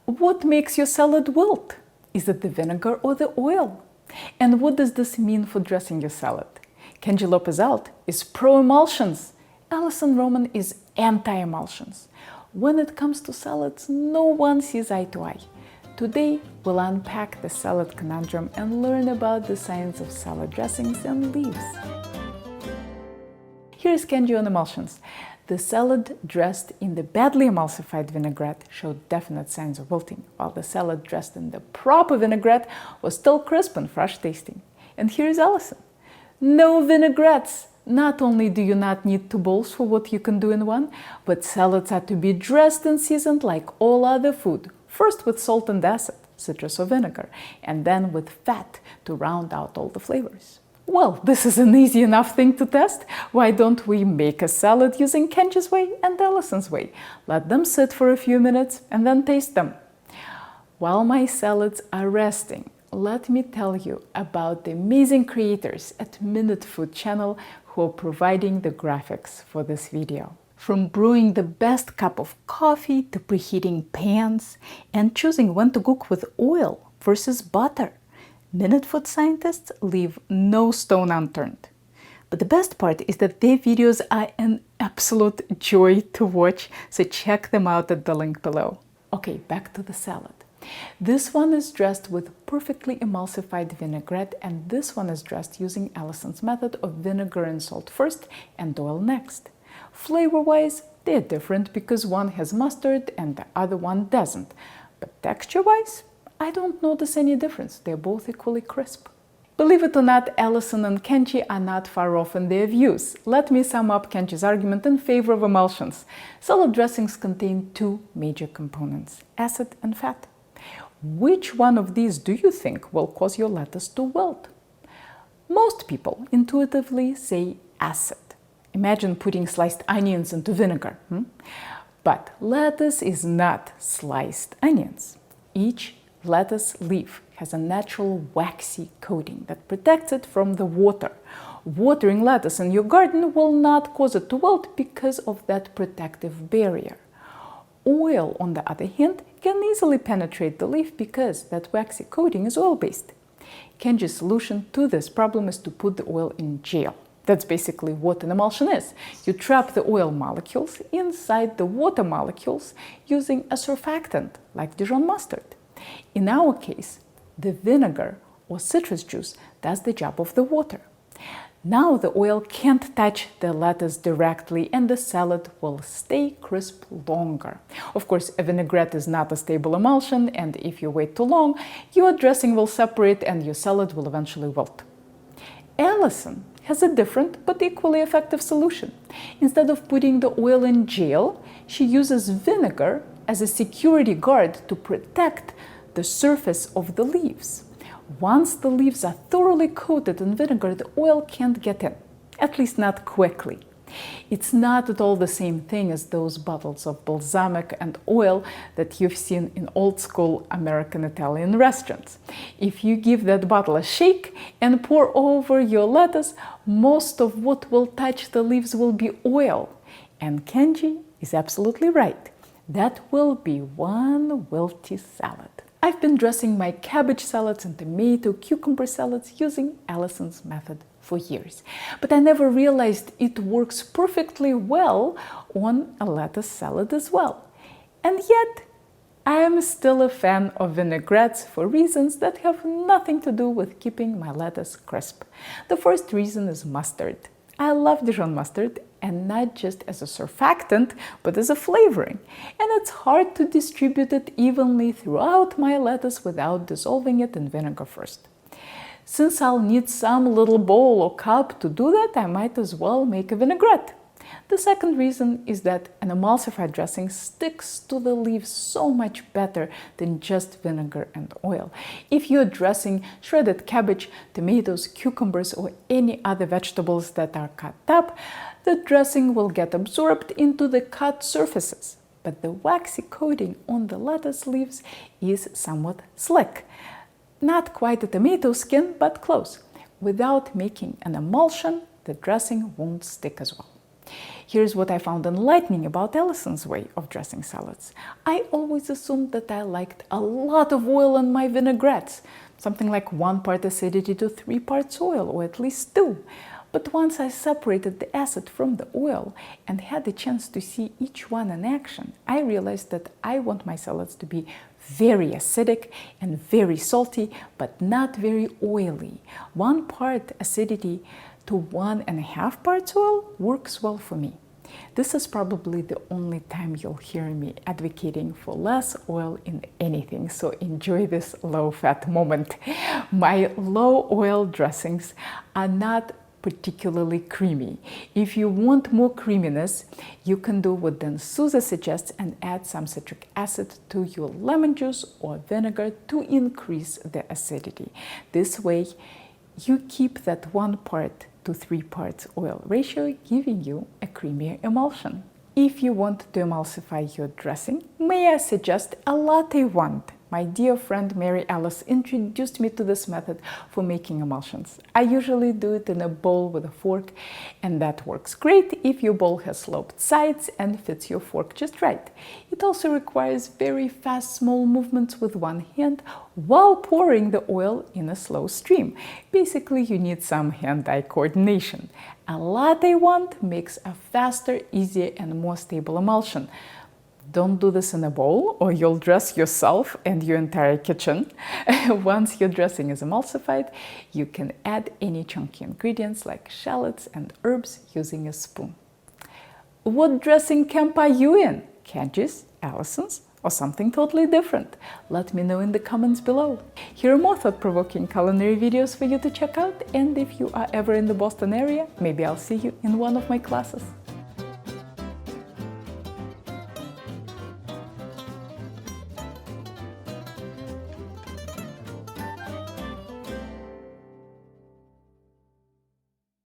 What makes your salad wilt? Is it the vinegar or the oil? And what does this mean for dressing your salad? Kenji Lopez Alt is pro-emulsions. Alison Roman is anti-emulsions. When it comes to salads, no one sees eye to eye. Today, we'll unpack the salad conundrum and learn about the science of salad dressings and leaves. Here's Kenji on emulsions. The salad dressed in the badly emulsified vinaigrette showed definite signs of wilting, while the salad dressed in the proper vinaigrette was still crisp and fresh tasting. And here's Alison. No vinaigrettes! Not only do you not need 2 bowls for what you can do in one, but salads are to be dressed and seasoned like all other food. First with salt and acid, citrus or vinegar, and then with fat to round out all the flavors. Well, this is an easy enough thing to test. Why don't we make a salad using Kenji's way and Alison's way? Let them sit for a few minutes and then taste them. While my salads are resting, let me tell you about the amazing creators at Minute Food channel who are providing the graphics for this video. From brewing the best cup of coffee to preheating pans and choosing when to cook with oil versus butter, Minute Food scientists leave no stone unturned. But the best part is that their videos are an absolute joy to watch, so check them out at the link below. Okay, back to the salad. This one is dressed with perfectly emulsified vinaigrette, and this one is dressed using Alison's method of vinegar and salt first and oil next. Flavor-wise, they're different because one has mustard and the other one doesn't. But texture-wise, I don't notice any difference. They're both equally crisp. Believe it or not, Alison and Kenji are not far off in their views. Let me sum up Kenji's argument in favor of emulsions. Salad dressings contain 2 major components, acid and fat. Which one of these do you think will cause your lettuce to wilt? Most people intuitively say acid. Imagine putting sliced onions into vinegar. But lettuce is not sliced onions. Each lettuce leaf has a natural waxy coating that protects it from the water. Watering lettuce in your garden will not cause it to wilt because of that protective barrier. Oil, on the other hand, can easily penetrate the leaf because that waxy coating is oil-based. Kenji's solution to this problem is to put the oil in jail. That's basically what an emulsion is. You trap the oil molecules inside the water molecules using a surfactant like Dijon mustard. In our case, the vinegar or citrus juice does the job of the water. Now the oil can't touch the lettuce directly and the salad will stay crisp longer. Of course, a vinaigrette is not a stable emulsion, and if you wait too long, your dressing will separate and your salad will eventually wilt. Alison has a different but equally effective solution. Instead of putting the oil in jail, she uses vinegar as a security guard to protect the surface of the leaves. Once the leaves are thoroughly coated in vinegar, the oil can't get in, at least not quickly. It's not at all the same thing as those bottles of balsamic and oil that you've seen in old-school American Italian restaurants. If you give that bottle a shake and pour over your lettuce, most of what will touch the leaves will be oil. And Kenji is absolutely right. That will be one wilty salad. I've been dressing my cabbage salads and tomato cucumber salads using Alison's method for years, but I never realized it works perfectly well on a lettuce salad as well. And yet, I am still a fan of vinaigrettes for reasons that have nothing to do with keeping my lettuce crisp. The first reason is mustard. I love Dijon mustard, and not just as a surfactant, but as a flavoring. And it's hard to distribute it evenly throughout my lettuce without dissolving it in vinegar first. Since I'll need some little bowl or cup to do that, I might as well make a vinaigrette. The second reason is that an emulsified dressing sticks to the leaves so much better than just vinegar and oil. If you're dressing shredded cabbage, tomatoes, cucumbers, or any other vegetables that are cut up, the dressing will get absorbed into the cut surfaces. But the waxy coating on the lettuce leaves is somewhat slick. Not quite a tomato skin, but close. Without making an emulsion, the dressing won't stick as well. Here's what I found enlightening about Alison's way of dressing salads. I always assumed that I liked a lot of oil in my vinaigrettes, something like 1 part acidity to 3 parts oil, or at least 2. But once I separated the acid from the oil and had the chance to see each one in action, I realized that I want my salads to be very acidic and very salty, but not very oily. 1 part acidity to 1.5 parts oil works well for me. This is probably the only time you'll hear me advocating for less oil in anything, so enjoy this low-fat moment. My low-oil dressings are not particularly creamy. If you want more creaminess, you can do what then Susa suggests and add some citric acid to your lemon juice or vinegar to increase the acidity. This way, you keep that 1 part to 3 parts oil ratio, giving you a creamier emulsion. If you want to emulsify your dressing, may I suggest a latte wand? My dear friend Mary Alice introduced me to this method for making emulsions. I usually do it in a bowl with a fork, and that works great if your bowl has sloped sides and fits your fork just right. It also requires very fast, small movements with one hand while pouring the oil in a slow stream. Basically, you need some hand-eye coordination. A latte wand makes a faster, easier, and more stable emulsion. Don't do this in a bowl or you'll dress yourself and your entire kitchen. Once your dressing is emulsified, you can add any chunky ingredients like shallots and herbs using a spoon. What dressing camp are you in? Kenji's, Alison's, or something totally different? Let me know in the comments below. Here are more thought-provoking culinary videos for you to check out, and if you are ever in the Boston area, maybe I'll see you in one of my classes.